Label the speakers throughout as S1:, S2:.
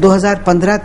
S1: 2015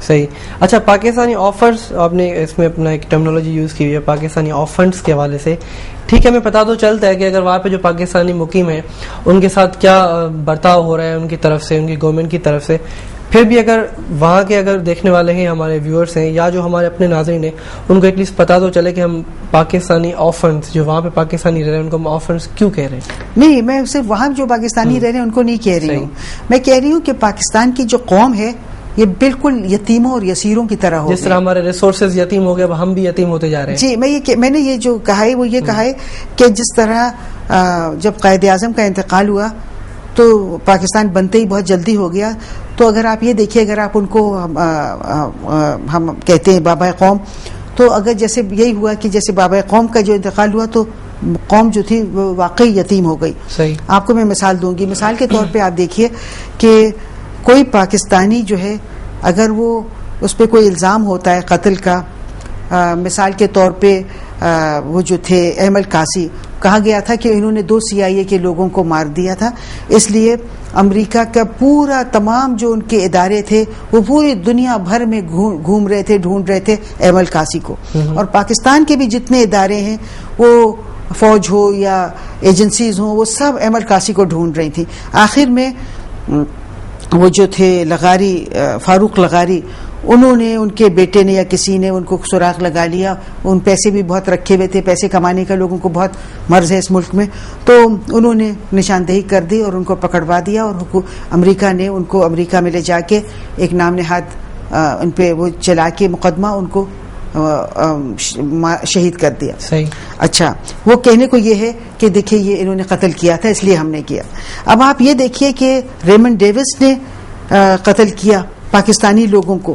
S2: صحیح. اچھا, پاکستانی آفرز, آپ نے اس میں اپنا ایک ٹرمنالوجی یوز کی ہوئی ہے پاکستانی آفرز کے حوالے سے. ٹھیک ہے, ہمیں پتہ تو چلتا ہے کہ اگر وہاں پہ جو پاکستانی مقیم ہیں ان کے ساتھ کیا برتاؤ ہو رہا ہے ان کی طرف سے, ان کی گورنمنٹ کی طرف سے. پھر بھی اگر وہاں کے اگر دیکھنے والے ہیں, ہمارے ویورز ہیں یا جو ہمارے اپنے ناظرین ہیں, ان کو ایٹ لیسٹ پتہ تو چلے کہ ہم پاکستانی آفرز جو وہاں پہ پاکستانی رہ رہے ہیں ان کو ہم آفرز کیوں کہہ رہے ہیں.
S1: نہیں, میں صرف وہاں جو پاکستانی رہ رہے ہیں ان کو نہیں کہہ رہی ہوں. میں کہہ رہی ہوں کہ پاکستان کی جو قوم ہے یہ بالکل یتیموں اور یسیروں کی طرح ہو,
S2: جس طرح ہمارے ریسورسز یتیم ہو گئے اب ہم بھی یتیم ہوتے جا رہے ہیں.
S1: جی, میں نے یہ جو کہا ہے وہ یہ کہا ہے کہ جس طرح جب قائد اعظم کا انتقال ہوا تو پاکستان بنتے ہی بہت جلدی ہو گیا. تو اگر آپ یہ دیکھیے, اگر آپ ان کو ہم کہتے ہیں بابا قوم, تو اگر جیسے یہی ہوا کہ جیسے بابا قوم کا جو انتقال ہوا تو قوم جو تھی وہ واقعی یتیم ہو گئی.
S2: صحیح.
S1: آپ کو میں مثال دوں گی. مثال کے طور پہ آپ دیکھیے کہ کوئی پاکستانی جو ہے اگر وہ اس پہ کوئی الزام ہوتا ہے قتل کا, مثال کے طور پہ وہ جو تھے احمد قاسی, کہا گیا تھا کہ انہوں نے 2 CIA کے لوگوں کو مار دیا تھا, اس لیے امریکہ کا پورا تمام جو ان کے ادارے تھے وہ پوری دنیا بھر میں گھوم رہے تھے, ڈھونڈ رہے تھے احمد قاسی کو. اور پاکستان کے بھی جتنے ادارے ہیں, وہ فوج ہو یا ایجنسیز ہوں, وہ سب احمد قاسی کو ڈھونڈ رہی تھی. آخر میں وہ جو تھے لغاری, فاروق لغاری, انہوں نے, ان کے بیٹے نے یا کسی نے ان کو سراغ لگا لیا. ان پیسے بھی بہت رکھے ہوئے تھے, پیسے کمانے کا لوگوں کو بہت مرض ہے اس ملک میں, تو انہوں نے نشاندہی کر دی اور ان کو پکڑوا دیا. اور امریکہ نے ان کو امریکہ میں لے جا کے ایک نام نہاد ان پہ وہ چلا کے مقدمہ ان کو شہید کر دیا.
S2: صحیح.
S1: اچھا, وہ کہنے کو یہ ہے کہ دیکھیے یہ انہوں نے قتل کیا تھا اس لیے ہم نے کیا. اب آپ یہ دیکھیے کہ ریمنڈ ڈیوس نے قتل کیا پاکستانی لوگوں کو,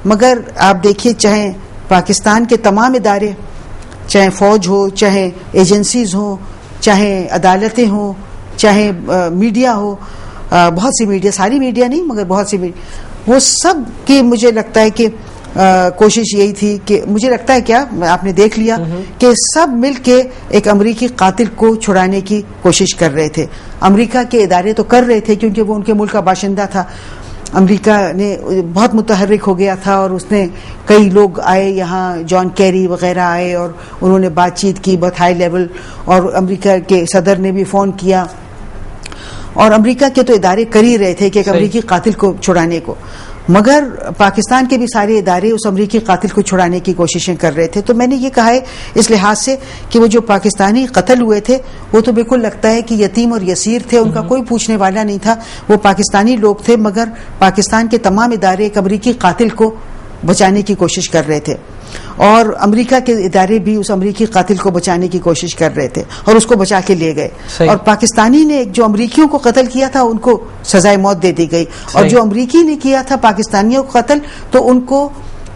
S1: مگر آپ دیکھیے چاہے پاکستان کے تمام ادارے, چاہے فوج ہو, چاہے ایجنسیز ہوں, چاہے عدالتیں ہوں, چاہے میڈیا ہو, بہت سی میڈیا, ساری میڈیا نہیں مگر بہت سی میڈیا, وہ سب کی مجھے لگتا ہے کہ کوشش یہی تھی کہ, مجھے لگتا ہے کیا آپ نے دیکھ لیا کہ سب مل کے ایک امریکی قاتل کو چھڑانے کی کوشش کر رہے تھے. امریکہ کے ادارے تو کر رہے تھے کیونکہ وہ ان کے ملک کا باشندہ تھا. امریکہ نے بہت متحرک ہو گیا تھا اور اس نے کئی لوگ آئے یہاں, جان کیری وغیرہ آئے اور انہوں نے بات چیت کی بہت ہائی لیول, اور امریکہ کے صدر نے بھی فون کیا, اور امریکہ کے تو ادارے کر ہی رہے تھے کہ ایک امریکی قاتل کو چھڑانے کو, مگر پاکستان کے بھی سارے ادارے اس امریکی قاتل کو چھڑانے کی کوششیں کر رہے تھے. تو میں نے یہ کہا ہے اس لحاظ سے کہ وہ جو پاکستانی قتل ہوئے تھے وہ تو بالکل لگتا ہے کہ یتیم اور یسیر تھے, ان کا کوئی پوچھنے والا نہیں تھا, وہ پاکستانی لوگ تھے, مگر پاکستان کے تمام ادارے ایک امریکی قاتل کو بچانے کی کوشش کر رہے تھے, اور امریکہ کے ادارے بھی اس امریکی قاتل کو بچانے کی کوشش کر رہے تھے اور اس کو بچا کے لے گئے. اور پاکستانی نے جو امریکیوں کو قتل کیا تھا ان کو سزائے موت دے دی گئی, اور جو امریکی نے کیا تھا پاکستانیوں کو قتل تو ان کو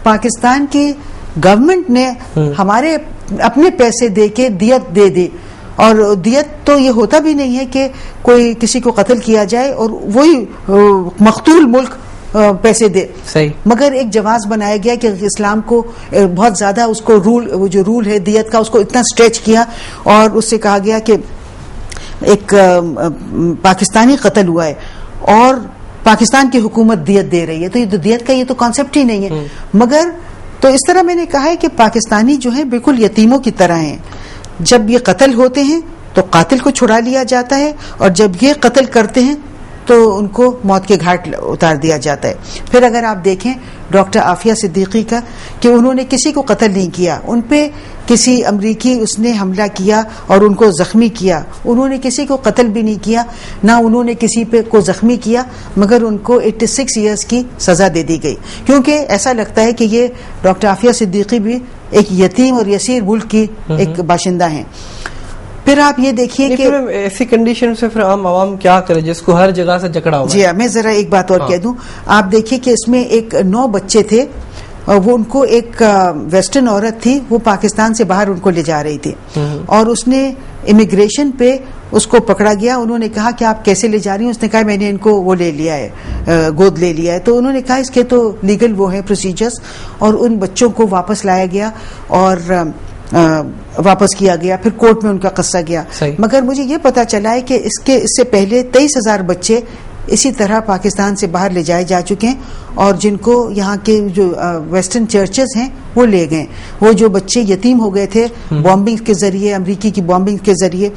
S1: پاکستان کی گورنمنٹ نے ہمارے اپنے پیسے دے کے دیت دے دی. اور دیت تو یہ ہوتا بھی نہیں ہے کہ کوئی کسی کو قتل کیا جائے اور وہی مقتول ملک پیسے دے, مگر ایک جواز بنایا گیا کہ اسلام کو بہت زیادہ اس کو وہ جو رول ہے دیت کا اس کو اتنا اسٹریچ کیا, اور اس سے کہا گیا کہ ایک پاکستانی قتل ہوا ہے اور پاکستان کی حکومت دیت دے رہی ہے, تو یہ دیت کا یہ تو کانسیپٹ ہی نہیں ہے. مگر تو اس طرح میں نے کہا ہے کہ پاکستانی جو ہے بالکل یتیموں کی طرح ہیں. جب یہ قتل ہوتے ہیں تو قاتل کو چھڑا لیا جاتا ہے, اور جب یہ قتل کرتے ہیں تو ان کو موت کے گھاٹ اتار دیا جاتا ہے. پھر اگر آپ دیکھیں ڈاکٹر عافیہ صدیقی کا, کہ انہوں نے کسی کو قتل نہیں کیا, ان پہ کسی امریکی اس نے حملہ کیا اور ان کو زخمی کیا, انہوں نے کسی کو قتل بھی نہیں کیا, نہ انہوں نے کسی پہ کو زخمی کیا, مگر ان کو 86 ایئرز کی سزا دے دی گئی, کیونکہ ایسا لگتا ہے کہ یہ ڈاکٹر عافیہ صدیقی بھی ایک یتیم اور یسیر ملک کی ایک باشندہ ہیں. پھر آپ یہ دیکھیے کہ
S2: ایسی کنڈیشن سے پھر عوام کیا کرے جس کو ہر جگہ سے جکڑا ہوا.
S1: جی ہاں, میں ذرا ایک بات اور کہہ دوں. آپ دیکھیے کہ اس میں ایک 9 بچے تھے, وہ ان کو ایک ویسٹرن عورت تھی, وہ پاکستان سے باہر ان کو لے جا رہی تھی, اور اس نے امیگریشن پہ اس کو پکڑا گیا. انہوں نے کہا کہ آپ کیسے لے جا رہی ہیں؟ اس نے کہا میں نے ان کو وہ لے لیا ہے, گود لے لیا ہے. تو انہوں نے کہا اس کے تو لیگل وہ ہیں پروسیجرز, اور ان بچوں کو واپس لایا گیا اور واپس کیا گیا, پھر کورٹ میں ان کا قصہ گیا.
S2: صحیح.
S1: مگر مجھے یہ پتا چلا ہے کہ اس سے پہلے 23,000 بچے اسی طرح پاکستان سے باہر لے جائے جا چکے ہیں، اور جن کو یہاں کے جو ویسٹرن چرچز ہیں وہ لے گئے. وہ جو بچے یتیم ہو گئے تھے بامبنگ کے ذریعے، امریکی کی بامبنگ کے ذریعے،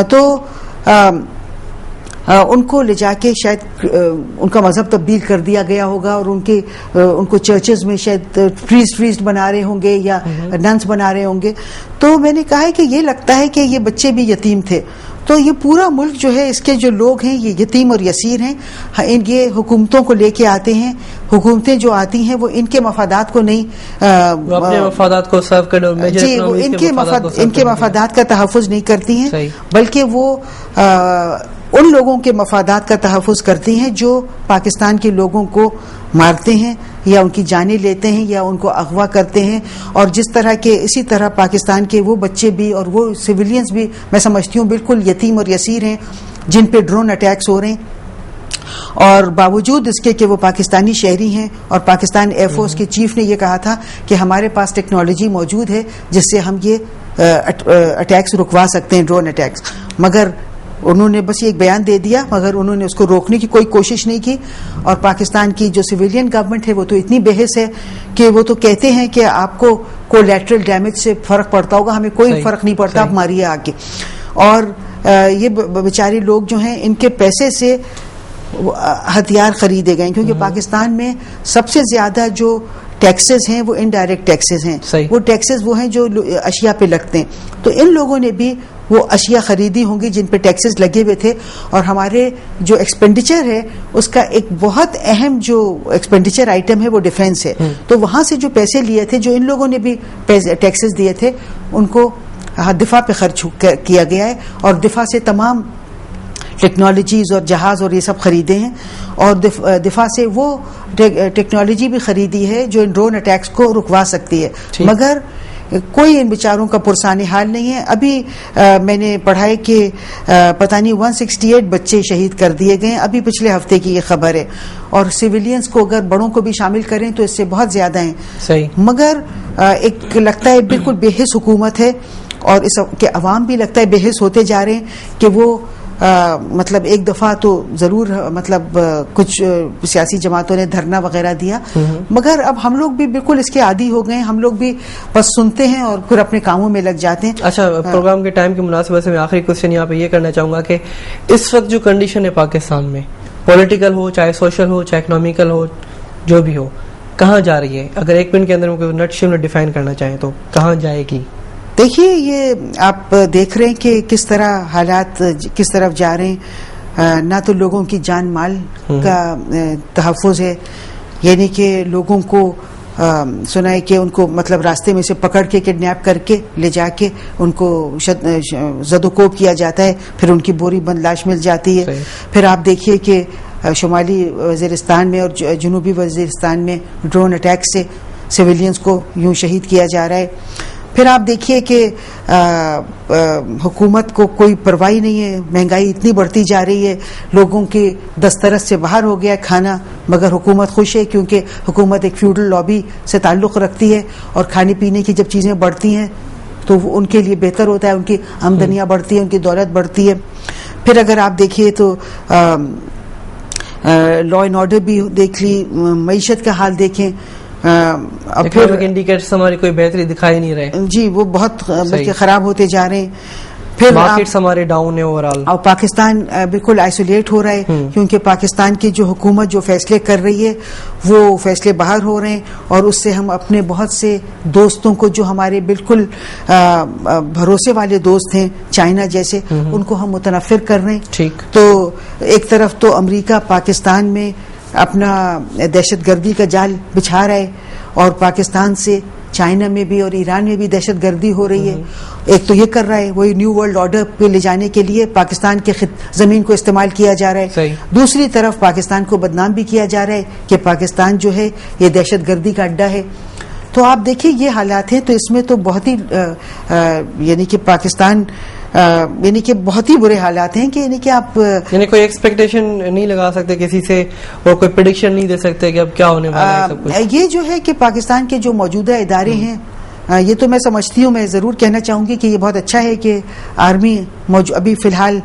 S1: تو ان کو لے جا کے شاید ان کا مذہب تبدیل کر دیا گیا ہوگا، اور ان کو چرچز میں شاید پریسٹ بنا رہے ہوں گے یا ننس بنا رہے ہوں گے. تو میں نے کہا ہے کہ یہ لگتا ہے کہ یہ بچے بھی یتیم تھے. تو یہ پورا ملک جو ہے، اس کے جو لوگ ہیں یہ یتیم اور یسیر ہیں. یہ حکومتوں کو لے کے آتے ہیں، حکومتیں جو آتی ہیں وہ ان کے مفادات کو نہیں،
S2: اپنے مفادات کو سرو کرنے،
S1: جی وہ ان کے مفادات کا تحفظ نہیں کرتی ہیں، بلکہ وہ ان لوگوں کے مفادات کا تحفظ کرتی ہیں جو پاکستان کے لوگوں کو مارتے ہیں یا ان کی جانیں لیتے ہیں یا ان کو اغوا کرتے ہیں. اور جس طرح کے اسی طرح پاکستان کے وہ بچے بھی اور وہ سویلینز بھی میں سمجھتی ہوں بالکل یتیم اور یسیر ہیں جن پہ ڈرون اٹیکس ہو رہے ہیں، اور باوجود اس کے کہ وہ پاکستانی شہری ہیں. اور پاکستان ایئر فورس کے چیف نے یہ کہا تھا کہ ہمارے پاس ٹیکنالوجی موجود ہے جس سے ہم یہ اٹیکس رکوا سکتے ہیں، ڈرون اٹیکس. مگر انہوں نے بس یہ ایک بیان دے دیا، مگر انہوں نے اس کو روکنے کی کوئی کوشش نہیں کی. اور پاکستان کی جو سویلین گورنمنٹ ہے وہ تو اتنی بحث ہے کہ وہ تو کہتے ہیں کہ آپ کو کولیٹرل ڈیمیج سے فرق پڑتا ہوگا، ہمیں کوئی فرق نہیں پڑتا، آپ ماریے آگے. اور یہ بیچارے لوگ جو ہیں ان کے پیسے سے ہتھیار خریدے گئے، کیونکہ پاکستان میں سب سے زیادہ جو ٹیکسز ہیں وہ انڈائریکٹ ٹیکسز ہیں. وہ ٹیکسز وہ ہیں جو اشیاء پہ لگتے ہیں. تو ان لوگوں نے بھی وہ اشیاء خریدی ہوں گی جن پہ ٹیکسز لگے ہوئے تھے. اور ہمارے جو ایکسپینڈیچر ہے اس کا ایک بہت اہم جو ایکسپینڈیچر آئٹم ہے وہ ڈیفینس ہے. تو وہاں سے جو پیسے لیے تھے، جو ان لوگوں نے بھی ٹیکسز دیے تھے، ان کو دفاع پہ خرچ کیا گیا ہے. اور دفاع سے تمام ٹیکنالوجیز اور جہاز اور یہ سب خریدے ہیں. اور دفاع سے وہ ٹیکنالوجی بھی خریدی ہے جو ان ڈرون اٹیکس کو رکوا سکتی ہے. مگر کوئی ان بیچاروں کا پرسان حال نہیں ہے. ابھی میں نے پڑھا ہے کہ پتہ نہیں 168 بچے شہید کر دیے گئے، ابھی پچھلے ہفتے کی یہ خبر ہے. اور سویلینز کو اگر بڑوں کو بھی شامل کریں تو اس سے بہت زیادہ ہیں. مگر ایک لگتا ہے بالکل بے حس حکومت ہے، اور اس کے عوام بھی لگتا ہے بے حس ہوتے جا رہے ہیں کہ وہ مطلب ایک دفعہ تو ضرور مطلب کچھ سیاسی جماعتوں نے دھرنا وغیرہ دیا، مگر اب ہم لوگ بھی بالکل اس کے عادی ہو گئے. ہم لوگ بھی بس سنتے ہیں اور پھر اپنے کاموں میں لگ جاتے ہیں.
S2: اچھا، پروگرام کے ٹائم کی مناسبت سے میں آخری کوشچن یہاں پہ یہ کرنا چاہوں گا کہ اس وقت جو کنڈیشن ہے پاکستان میں، پولیٹیکل ہو، چاہے سوشل ہو، چاہے اکنامیکل ہو، جو بھی ہو، کہاں جا رہی ہے؟ اگر ایک منٹ کے اندر کوئی نٹ شم ڈیفائن کرنا چاہیں تو کہاں جائے گی؟
S1: دیکھیے، یہ آپ دیکھ رہے ہیں کہ کس طرح حالات کس طرف جا رہے ہیں. نہ تو لوگوں کی جان مال کا تحفظ ہے، یعنی کہ لوگوں کو سنا ہے کہ ان کو مطلب راستے میں سے پکڑ کے کڈنیپ کر کے لے جا کے ان کو زد و کوب کیا جاتا ہے، پھر ان کی بوری بند لاش مل جاتی ہے. پھر آپ دیکھیے کہ شمالی وزیرستان میں اور جنوبی وزیرستان میں ڈرون اٹیک سے سویلینز کو یوں شہید کیا جا رہا ہے. پھر آپ دیکھیے کہ حکومت کو کوئی پرواہ نہیں ہے، مہنگائی اتنی بڑھتی جا رہی ہے، لوگوں کے دسترس سے باہر ہو گیا کھانا، مگر حکومت خوش ہے کیونکہ حکومت ایک فیوڈل لابی سے تعلق رکھتی ہے، اور کھانے پینے کی جب چیزیں بڑھتی ہیں تو ان کے لیے بہتر ہوتا ہے، ان کی آمدنیاں بڑھتی ہیں، ان کی دولت بڑھتی ہے. پھر اگر آپ دیکھیے تو لا اینڈ آرڈر بھی دیکھ لی، معیشت کا حال دیکھیں،
S2: انڈیکیٹرز ہماری کوئی بہتری دکھائی نہیں رہے.
S1: جی وہ بہت بلکہ خراب ہوتے جا رہے ہیں. پھر
S2: مارکیٹس ہمارے ڈاؤن ہے اوورآل،
S1: اور پاکستان بالکل آئسولیٹ ہو رہا ہے، کیونکہ پاکستان کی جو حکومت جو فیصلے کر رہی ہے وہ فیصلے باہر ہو رہے ہیں، اور اس سے ہم اپنے بہت سے دوستوں کو جو ہمارے بالکل بھروسے والے دوست ہیں چائنا جیسے، ان کو ہم متنفر کر رہے ہیں.
S2: ٹھیک.
S1: تو ایک طرف تو امریکہ پاکستان میں اپنا دہشت گردی کا جال بچھا رہا ہے، اور پاکستان سے چائنا میں بھی اور ایران میں بھی دہشت گردی ہو رہی ہے. ایک تو یہ کر رہا ہے، وہی نیو ورلڈ آرڈر پہ لے جانے کے لیے پاکستان کے زمین کو استعمال کیا جا رہا ہے. دوسری طرف پاکستان کو بدنام بھی کیا جا رہا ہے کہ پاکستان جو ہے یہ دہشت گردی کا اڈا ہے. تو آپ دیکھیے یہ حالات ہیں. تو اس میں تو بہت ہی یعنی کہ پاکستان یعنی کہ بہت ہی برے حالات ہیں کہ یعنی کہ آپ
S2: یعنی کوئی ایکسپیکٹیشن نہیں لگا سکتے کسی سے، اور کوئی پریڈکشن نہیں دے سکتے کہ اب کیا ہونے والا ہے سب کچھ.
S1: یہ جو ہے کہ پاکستان کے جو موجودہ ادارے ہیں، یہ تو میں سمجھتی ہوں، میں ضرور کہنا چاہوں گی کہ یہ بہت اچھا ہے کہ آرمی ابھی فی الحال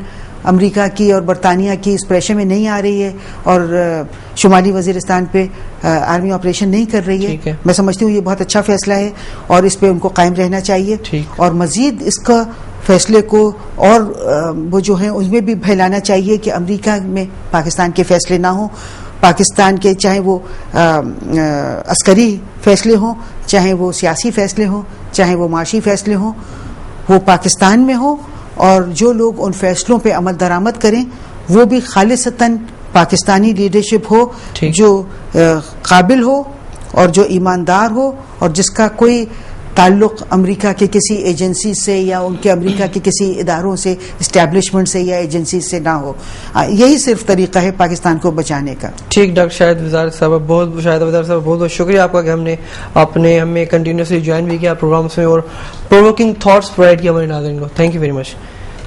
S1: امریکہ کی اور برطانیہ کی اس پریشر میں نہیں آ رہی ہے اور شمالی وزیرستان پہ آرمی آپریشن نہیں کر رہی ہے. میں سمجھتی ہوں یہ بہت اچھا فیصلہ ہے اور اس پہ ان کو قائم رہنا چاہیے اور مزید اس کا فیصلے کو اور وہ جو ہیں اس میں بھی پھیلانا چاہیے کہ امریکہ میں پاکستان کے فیصلے نہ ہوں. پاکستان کے چاہے وہ عسکری فیصلے ہوں, چاہے وہ سیاسی فیصلے ہوں, چاہے وہ معاشی فیصلے ہوں, وہ پاکستان میں ہوں اور جو لوگ ان فیصلوں پہ عمل درآمد کریں وہ بھی خالصتاً پاکستانی لیڈرشپ ہو جو قابل ہو اور جو ایماندار ہو اور جس کا کوئی تعلق امریکہ کے کسی ایجنسی سے یا ان کے امریکہ کے کسی اداروں سے, اسٹیبلشمنٹ سے یا ایجنسی سے نہ ہو. یہی صرف طریقہ ہے پاکستان کو بچانے کا.
S2: ٹھیک ڈاکٹر شاہد وزارت صاحب, بہت بہت شکریہ آپ کا کہ ہمیں کنٹینیوسلی جوائن بھی کیا پروگرامس میں اور پرووکنگ تھاٹس پرووائڈ کیا ہمارے ناظرین کو. Thank you very much.